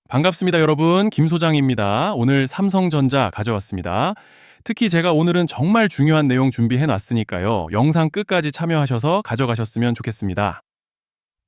반갑습니다, 여러분. 김 소장입니다. 오늘 삼성전자 가져왔습니다. 특히 제가 오늘은 정말 중요한 내용 준비해 놨으니까요. 영상 끝까지 참여하셔서 가져가셨으면 좋겠습니다.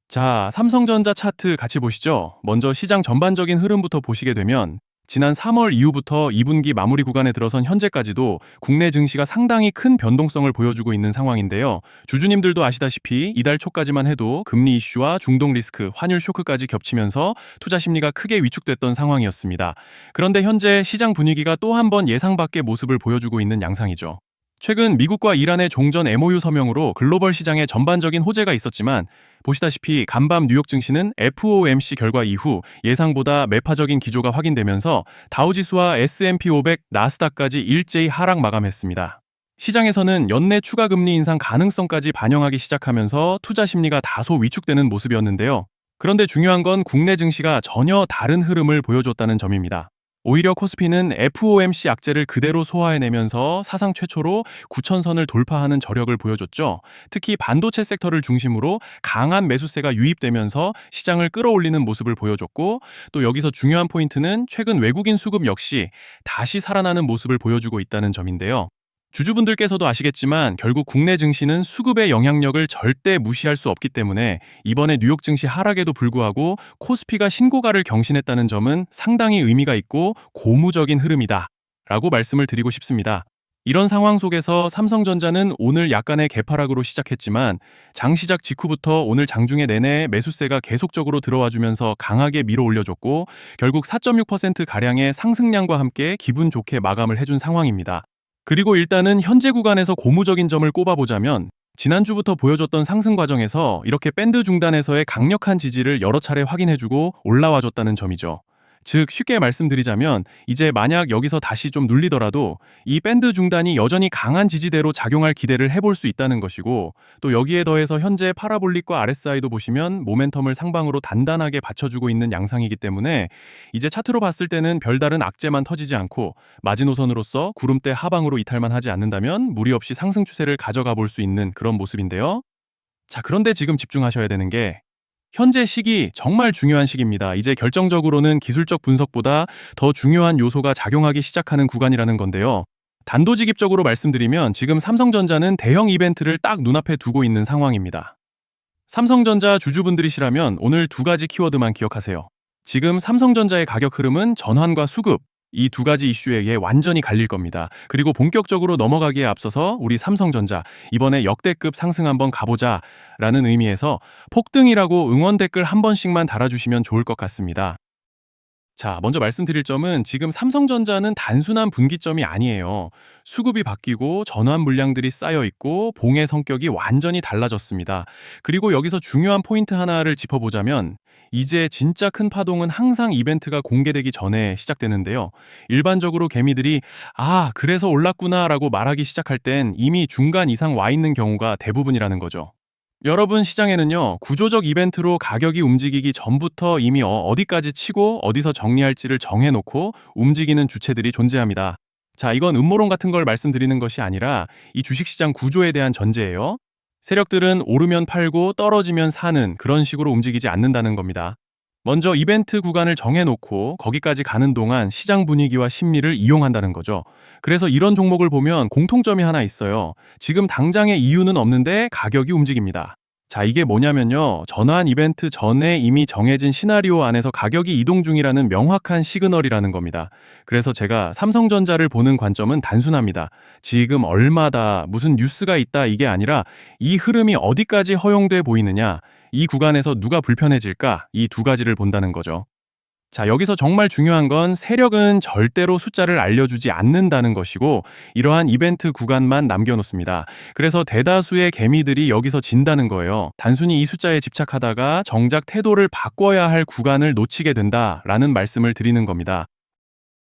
자, 삼성전자 차트 같이 보시죠. 먼저 시장 전반적인 흐름부터 보시게 되면 지난 3월 이후부터 2분기 마무리 구간에 들어선 현재까지도 국내 증시가 상당히 큰 변동성을 보여주고 있는 상황인데요. 주주님들도 아시다시피 이달 초까지만 해도 금리 이슈와 중동 리스크, 환율 쇼크까지 겹치면서 투자 심리가 크게 위축됐던 상황이었습니다. 그런데 현재 시장 분위기가 또 한 번 예상 밖의 모습을 보여주고 있는 양상이죠. 최근 미국과 이란의 종전 MOU 서명으로 글로벌 시장에 전반적인 호재가 있었지만 보시다시피 간밤 뉴욕 증시는 FOMC 결과 이후 예상보다 매파적인 기조가 확인되면서 다우지수와 S&P 500, 나스닥까지 일제히 하락 마감했습니다. 시장에서는 연내 추가 금리 인상 가능성까지 반영하기 시작하면서 투자 심리가 다소 위축되는 모습이었는데요. 그런데 중요한 건 국내 증시가 전혀 다른 흐름을 보여줬다는 점입니다. 오히려 코스피는 FOMC 악재를 그대로 소화해내면서 사상 최초로 9,000선을 돌파하는 저력을 보여줬죠. 특히 반도체 섹터를 중심으로 강한 매수세가 유입되면서 시장을 끌어올리는 모습을 보여줬고, 또 여기서 중요한 포인트는 최근 외국인 수급 역시 다시 살아나는 모습을 보여주고 있다는 점인데요. 주주분들께서도 아시겠지만 결국 국내 증시는 수급의 영향력을 절대 무시할 수 없기 때문에 이번에 뉴욕 증시 하락에도 불구하고 코스피가 신고가를 경신했다는 점은 상당히 의미가 있고 고무적인 흐름이다 라고 말씀을 드리고 싶습니다. 이런 상황 속에서 삼성전자는 오늘 약간의 개파락으로 시작했지만 장시작 직후부터 오늘 장중에 내내 매수세가 계속적으로 들어와주면서 강하게 밀어 올려줬고 결국 4.6%가량의 상승량과 함께 기분 좋게 마감을 해준 상황입니다. 그리고 일단은 현재 구간에서 고무적인 점을 꼽아보자면 지난주부터 보여줬던 상승 과정에서 이렇게 밴드 중단에서의 강력한 지지를 여러 차례 확인해주고 올라와줬다는 점이죠. 즉 쉽게 말씀드리자면 이제 만약 여기서 다시 좀 눌리더라도 이 밴드 중단이 여전히 강한 지지대로 작용할 기대를 해볼 수 있다는 것이고, 또 여기에 더해서 현재 파라볼릭과 RSI도 보시면 모멘텀을 상방으로 단단하게 받쳐주고 있는 양상이기 때문에 이제 차트로 봤을 때는 별다른 악재만 터지지 않고 마지노선으로서 구름대 하방으로 이탈만 하지 않는다면 무리 없이 상승 추세를 가져가 볼 수 있는 그런 모습인데요. 자, 그런데 지금 집중하셔야 되는 게 현재 시기 정말 중요한 시기입니다. 이제 결정적으로는 기술적 분석보다 더 중요한 요소가 작용하기 시작하는 구간이라는 건데요. 단도직입적으로 말씀드리면 지금 삼성전자는 대형 이벤트를 딱 눈앞에 두고 있는 상황입니다. 삼성전자 주주분들이시라면 오늘 두 가지 키워드만 기억하세요. 지금 삼성전자의 가격 흐름은 전환과 수급, 이 두 가지 이슈에 완전히 갈릴 겁니다. 그리고 본격적으로 넘어가기에 앞서서 우리 삼성전자 이번에 역대급 상승 한번 가보자 라는 의미에서 폭등이라고 응원 댓글 한 번씩만 달아주시면 좋을 것 같습니다. 자, 먼저 말씀드릴 점은 지금 삼성전자는 단순한 분기점이 아니에요. 수급이 바뀌고 전환 물량들이 쌓여 있고 봉의 성격이 완전히 달라졌습니다. 그리고 여기서 중요한 포인트 하나를 짚어보자면 이제 진짜 큰 파동은 항상 이벤트가 공개되기 전에 시작되는데요. 일반적으로 개미들이 그래서 올랐구나라고 말하기 시작할 땐 이미 중간 이상 와 있는 경우가 대부분이라는 거죠. 여러분, 시장에는요, 구조적 이벤트로 가격이 움직이기 전부터 이미 어디까지 치고 어디서 정리할지를 정해놓고 움직이는 주체들이 존재합니다. 자, 이건 음모론 같은 걸 말씀드리는 것이 아니라 이 주식시장 구조에 대한 전제예요. 세력들은 오르면 팔고 떨어지면 사는 그런 식으로 움직이지 않는다는 겁니다. 먼저 이벤트 구간을 정해놓고 거기까지 가는 동안 시장 분위기와 심리를 이용한다는 거죠. 그래서 이런 종목을 보면 공통점이 하나 있어요. 지금 당장의 이유는 없는데 가격이 움직입니다. 자, 이게 뭐냐면요. 전환 이벤트 전에 이미 정해진 시나리오 안에서 가격이 이동 중이라는 명확한 시그널이라는 겁니다. 그래서 제가 삼성전자를 보는 관점은 단순합니다. 지금 얼마다, 무슨 뉴스가 있다 이게 아니라 이 흐름이 어디까지 허용돼 보이느냐, 이 구간에서 누가 불편해질까, 이 두 가지를 본다는 거죠. 자, 여기서 정말 중요한 건 세력은 절대로 숫자를 알려주지 않는다는 것이고 이러한 이벤트 구간만 남겨놓습니다. 그래서 대다수의 개미들이 여기서 진다는 거예요. 단순히 이 숫자에 집착하다가 정작 태도를 바꿔야 할 구간을 놓치게 된다라는 말씀을 드리는 겁니다.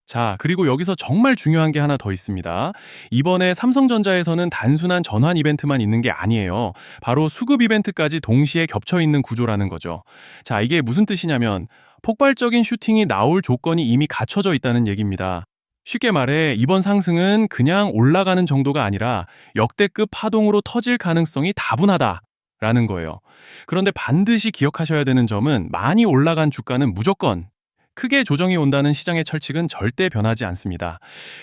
자, 그리고 여기서 정말 중요한 게 하나 더 있습니다. 이번에 삼성전자에서는 단순한 전환 이벤트만 있는 게 아니에요. 바로 수급 이벤트까지 동시에 겹쳐 있는 구조라는 거죠. 자, 이게 무슨 뜻이냐면 폭발적인 슈팅이 나올 조건이 이미 갖춰져 있다는 얘기입니다. 쉽게 말해 이번 상승은 그냥 올라가는 정도가 아니라 역대급 파동으로 터질 가능성이 다분하다라는 거예요. 그런데 반드시 기억하셔야 되는 점은 많이 올라간 주가는 무조건 크게 조정이 온다는 시장의 철칙은 절대 변하지 않습니다.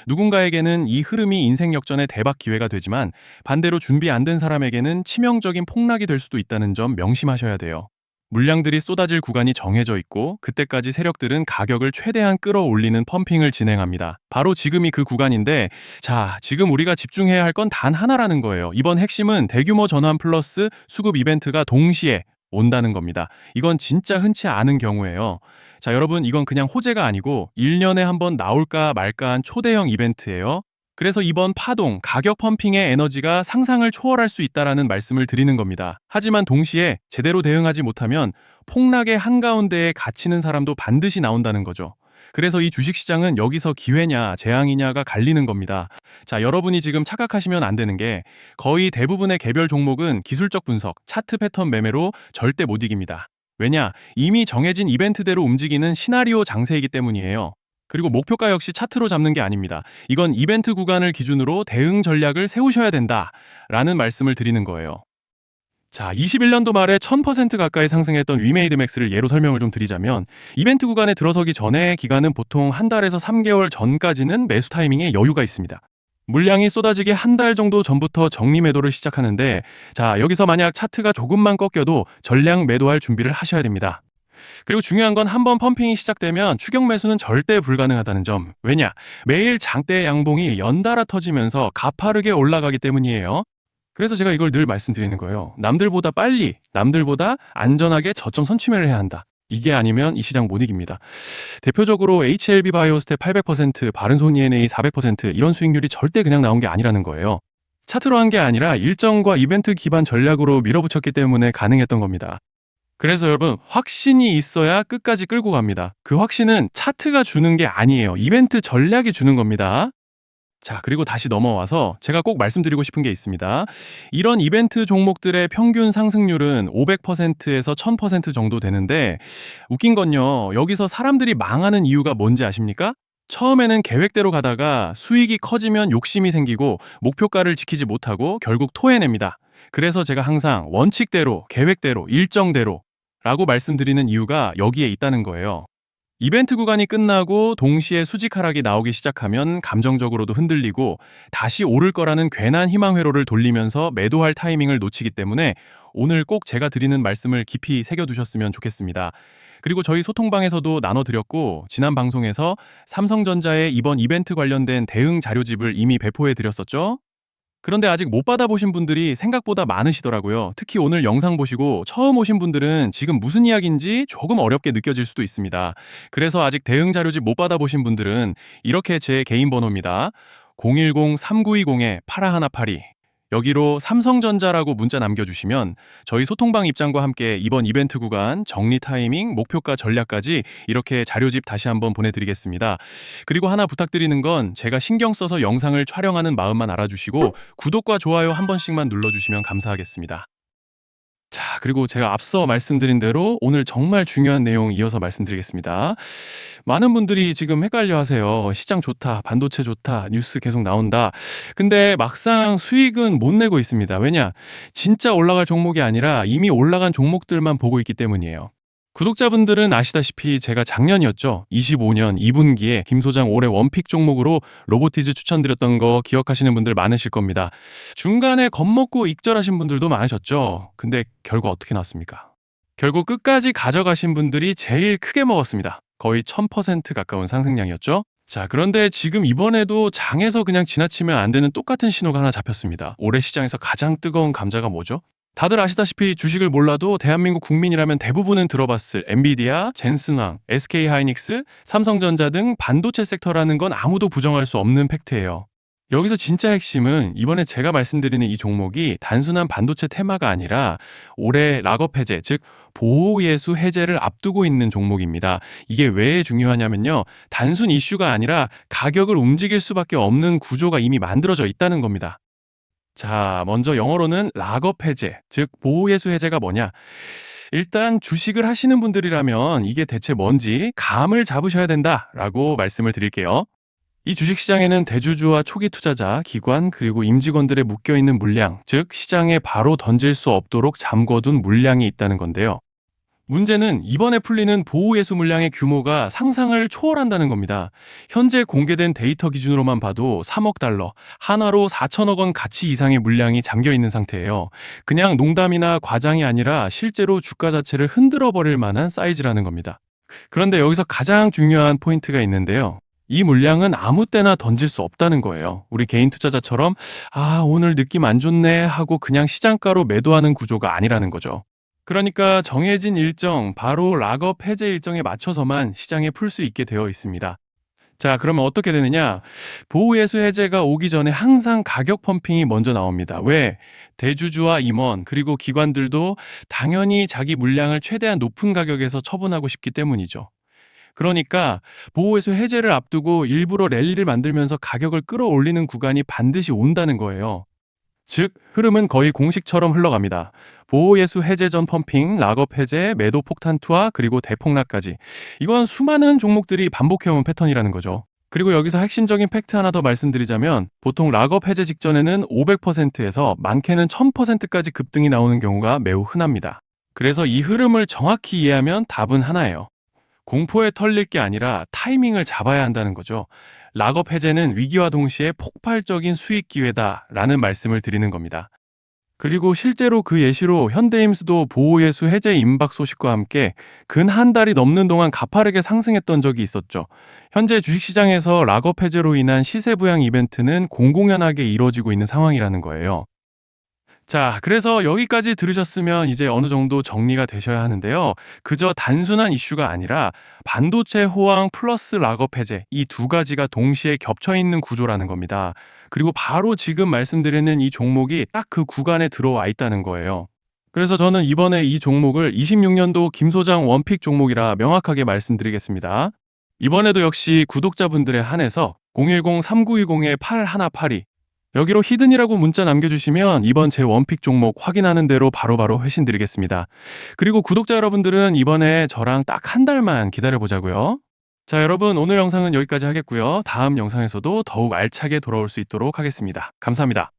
누군가에게는 이 흐름이 인생 역전의 대박 기회가 되지만 반대로 준비 안 된 사람에게는 치명적인 폭락이 될 수도 있다는 점 명심하셔야 돼요. 물량들이 쏟아질 구간이 정해져 있고 그때까지 세력들은 가격을 최대한 끌어올리는 펌핑을 진행합니다. 바로 지금이 그 구간인데, 자, 지금 우리가 집중해야 할 건 단 하나라는 거예요. 이번 핵심은 대규모 전환 플러스 수급 이벤트가 동시에 온다는 겁니다. 이건 진짜 흔치 않은 경우예요. 자, 여러분, 이건 그냥 호재가 아니고 1년에 한 번 나올까 말까한 초대형 이벤트예요. 그래서 이번 파동, 가격 펌핑의 에너지가 상상을 초월할 수 있다라는 말씀을 드리는 겁니다. 하지만 동시에 제대로 대응하지 못하면 폭락의 한가운데에 갇히는 사람도 반드시 나온다는 거죠. 그래서 이 주식시장은 여기서 기회냐 재앙이냐가 갈리는 겁니다. 자, 여러분이 지금 착각하시면 안 되는 게 거의 대부분의 개별 종목은 기술적 분석, 차트 패턴 매매로 절대 못 이깁니다. 왜냐? 이미 정해진 이벤트대로 움직이는 시나리오 장세이기 때문이에요. 그리고 목표가 역시 차트로 잡는 게 아닙니다. 이건 이벤트 구간을 기준으로 대응 전략을 세우셔야 된다라는 말씀을 드리는 거예요. 자, 21년도 말에 1000% 가까이 상승했던 위메이드맥스를 예로 설명을 좀 드리자면, 이벤트 구간에 들어서기 전에 기간은 보통 한 달에서 3개월 전까지는 매수 타이밍에 여유가 있습니다. 물량이 쏟아지기 한 달 정도 전부터 정리 매도를 시작하는데, 자, 여기서 만약 차트가 조금만 꺾여도 전량 매도할 준비를 하셔야 됩니다. 그리고 중요한 건 한번 펌핑이 시작되면 추격 매수는 절대 불가능하다는 점. 왜냐? 매일 장대 양봉이 연달아 터지면서 가파르게 올라가기 때문이에요. 그래서 제가 이걸 늘 말씀드리는 거예요. 남들보다 빨리, 남들보다 안전하게 저점 선취매를 해야 한다. 이게 아니면 이 시장 못 이깁니다. 대표적으로 HLB 바이오스텝 800%, 바른손 ENA 400% 이런 수익률이 절대 그냥 나온 게 아니라는 거예요. 차트로 한 게 아니라 일정과 이벤트 기반 전략으로 밀어붙였기 때문에 가능했던 겁니다. 그래서 여러분, 확신이 있어야 끝까지 끌고 갑니다. 그 확신은 차트가 주는 게 아니에요. 이벤트 전략이 주는 겁니다. 자, 그리고 다시 넘어와서 제가 꼭 말씀드리고 싶은 게 있습니다. 이런 이벤트 종목들의 평균 상승률은 500%에서 1000% 정도 되는데, 웃긴 건요, 여기서 사람들이 망하는 이유가 뭔지 아십니까? 처음에는 계획대로 가다가 수익이 커지면 욕심이 생기고 목표가를 지키지 못하고 결국 토해냅니다. 그래서 제가 항상 원칙대로, 계획대로, 일정대로 라고 말씀드리는 이유가 여기에 있다는 거예요. 이벤트 구간이 끝나고 동시에 수직 하락이 나오기 시작하면 감정적으로도 흔들리고 다시 오를 거라는 괜한 희망 회로를 돌리면서 매도할 타이밍을 놓치기 때문에 오늘 꼭 제가 드리는 말씀을 깊이 새겨두셨으면 좋겠습니다. 그리고 저희 소통방에서도 나눠드렸고, 지난 방송에서 삼성전자의 이번 이벤트 관련된 대응 자료집을 이미 배포해 드렸었죠? 그런데 아직 못 받아보신 분들이 생각보다 많으시더라고요. 특히 오늘 영상 보시고 처음 오신 분들은 지금 무슨 이야기인지 조금 어렵게 느껴질 수도 있습니다. 그래서 아직 대응 자료집 못 받아보신 분들은 이렇게 제 개인 번호입니다. 010-3920-8182 여기로 삼성전자라고 문자 남겨주시면 저희 소통방 입장과 함께 이번 이벤트 구간, 정리 타이밍, 목표가 전략까지 이렇게 자료집 다시 한번 보내드리겠습니다. 그리고 하나 부탁드리는 건 제가 신경 써서 영상을 촬영하는 마음만 알아주시고 구독과 좋아요 한 번씩만 눌러주시면 감사하겠습니다. 자, 그리고 제가 앞서 말씀드린 대로 오늘 정말 중요한 내용 이어서 말씀드리겠습니다. 많은 분들이 지금 헷갈려 하세요. 시장 좋다, 반도체 좋다, 뉴스 계속 나온다. 근데 막상 수익은 못 내고 있습니다. 왜냐? 진짜 올라갈 종목이 아니라 이미 올라간 종목들만 보고 있기 때문이에요. 구독자분들은 아시다시피 제가 작년이었죠. 25년 2분기에 김 소장 올해 원픽 종목으로 로보티즈 추천드렸던 거 기억하시는 분들 많으실 겁니다. 중간에 겁먹고 익절하신 분들도 많으셨죠. 근데 결과 어떻게 났습니까? 결국 끝까지 가져가신 분들이 제일 크게 먹었습니다. 거의 1000% 가까운 상승량이었죠. 자, 그런데 지금 이번에도 장에서 그냥 지나치면 안 되는 똑같은 신호가 하나 잡혔습니다. 올해 시장에서 가장 뜨거운 감자가 뭐죠? 다들 아시다시피 주식을 몰라도 대한민국 국민이라면 대부분은 들어봤을 엔비디아, 젠슨왕, SK하이닉스, 삼성전자 등 반도체 섹터라는 건 아무도 부정할 수 없는 팩트예요. 여기서 진짜 핵심은 이번에 제가 말씀드리는 이 종목이 단순한 반도체 테마가 아니라 올해 락업 해제, 즉 보호예수 해제를 앞두고 있는 종목입니다. 이게 왜 중요하냐면요, 단순 이슈가 아니라 가격을 움직일 수밖에 없는 구조가 이미 만들어져 있다는 겁니다. 자, 먼저 영어로는 락업 해제, 즉 보호예수 해제가 뭐냐? 일단 주식을 하시는 분들이라면 이게 대체 뭔지 감을 잡으셔야 된다라고 말씀을 드릴게요. 이 주식시장에는 대주주와 초기 투자자, 기관, 그리고 임직원들의 묶여있는 물량, 즉 시장에 바로 던질 수 없도록 잠궈둔 물량이 있다는 건데요. 문제는 이번에 풀리는 보호예수 물량의 규모가 상상을 초월한다는 겁니다. 현재 공개된 데이터 기준으로만 봐도 3억 달러, 한화로 4천억 원 가치 이상의 물량이 잠겨 있는 상태예요. 그냥 농담이나 과장이 아니라 실제로 주가 자체를 흔들어 버릴 만한 사이즈라는 겁니다. 그런데 여기서 가장 중요한 포인트가 있는데요. 이 물량은 아무 때나 던질 수 없다는 거예요. 우리 개인 투자자처럼 오늘 느낌 안 좋네 하고 그냥 시장가로 매도하는 구조가 아니라는 거죠. 그러니까 정해진 일정, 바로 락업 해제 일정에 맞춰서만 시장에 풀 수 있게 되어 있습니다. 자, 그러면 어떻게 되느냐? 보호예수 해제가 오기 전에 항상 가격 펌핑이 먼저 나옵니다. 왜? 대주주와 임원, 그리고 기관들도 당연히 자기 물량을 최대한 높은 가격에서 처분하고 싶기 때문이죠. 그러니까 보호예수 해제를 앞두고 일부러 랠리를 만들면서 가격을 끌어올리는 구간이 반드시 온다는 거예요. 즉, 흐름은 거의 공식처럼 흘러갑니다. 보호예수 해제 전 펌핑, 락업 해제, 매도 폭탄 투하, 그리고 대폭락까지. 이건 수많은 종목들이 반복해온 패턴이라는 거죠. 그리고 여기서 핵심적인 팩트 하나 더 말씀드리자면 보통 락업 해제 직전에는 500%에서 많게는 1000%까지 급등이 나오는 경우가 매우 흔합니다. 그래서 이 흐름을 정확히 이해하면 답은 하나예요. 공포에 털릴 게 아니라 타이밍을 잡아야 한다는 거죠. 락업 해제는 위기와 동시에 폭발적인 수익 기회다라는 말씀을 드리는 겁니다. 그리고 실제로 그 예시로 현대임수도 보호예수 해제 임박 소식과 함께 근 한 달이 넘는 동안 가파르게 상승했던 적이 있었죠. 현재 주식시장에서 락업 해제로 인한 시세 부양 이벤트는 공공연하게 이루어지고 있는 상황이라는 거예요. 자, 그래서 여기까지 들으셨으면 이제 어느 정도 정리가 되셔야 하는데요. 그저 단순한 이슈가 아니라 반도체 호황 플러스 락업 해제 이 두 가지가 동시에 겹쳐 있는 구조라는 겁니다. 그리고 바로 지금 말씀드리는 이 종목이 딱 그 구간에 들어와 있다는 거예요. 그래서 저는 이번에 이 종목을 26년도 김 소장 원픽 종목이라 명확하게 말씀드리겠습니다. 이번에도 역시 구독자분들에 한해서 010-3920-8182 여기로 히든이라고 문자 남겨주시면 이번 제 원픽 종목 확인하는 대로 바로바로 회신 드리겠습니다. 그리고 구독자 여러분들은 이번에 저랑 딱 한 달만 기다려보자고요. 자, 여러분 오늘 영상은 여기까지 하겠고요. 다음 영상에서도 더욱 알차게 돌아올 수 있도록 하겠습니다. 감사합니다.